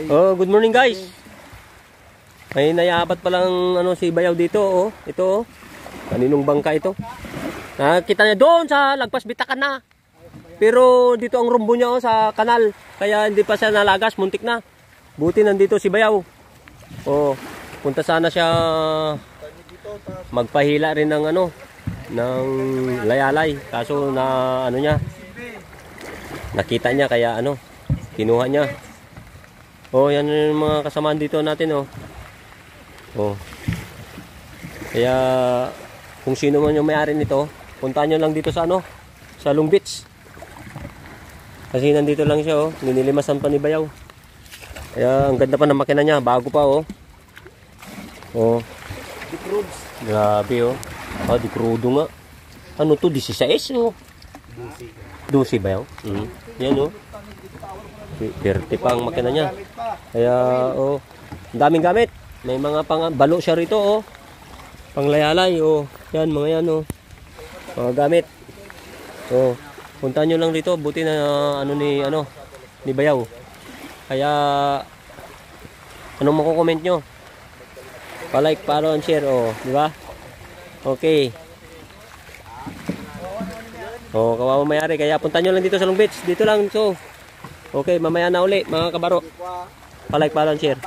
Oh, good morning guys. May nayapat palang si Bayaw dito, oh. Ito, oh. Kaninong bangka ito? Nakita niya doon sa Lagpas Bitakan na. Pero dito ang rumbo niya, oh, sa kanal. Kaya hindi pa siya nalagas, muntik na. Buti nandito si Bayaw. Oh, punta sana siya magpahila rin ng ng layalay. Kaso na niya. Nakita niya kaya kinuha niya. Oh, yan yung mga kasamaan dito natin, oh. Oh. Kaya kung sino man yung may-ari nito, puntahan nyo lang dito sa sa Long Beach. Kasi nandito lang siya, oh. Ninilimasan pa ni Bayaw. Kaya ang ganda pa ng makina niya, bago pa, oh. Oh. Grabe, oh. Di crudo nga. Ano to, 16, oh. 12 Bayaw. Yan, oh. 30 pa ang makina niya. Kaya, oh, ang daming gamit. May mga balo siya rito, oh. Panglayalay, oh. Yan, mga yan, oh. Mga gamit. Oh, puntahan nyo lang dito. Buti na, ni Bayaw. Kaya, anong mako-comment nyo? Pa-like, follow, and share, oh. Di ba? Okay. Oh, kawawa mayari. Kaya, puntahan nyo lang dito sa Long Beach. Dito lang, so. Okay, mamaya na uli, mga kabaro. Pa-like, follow, and share.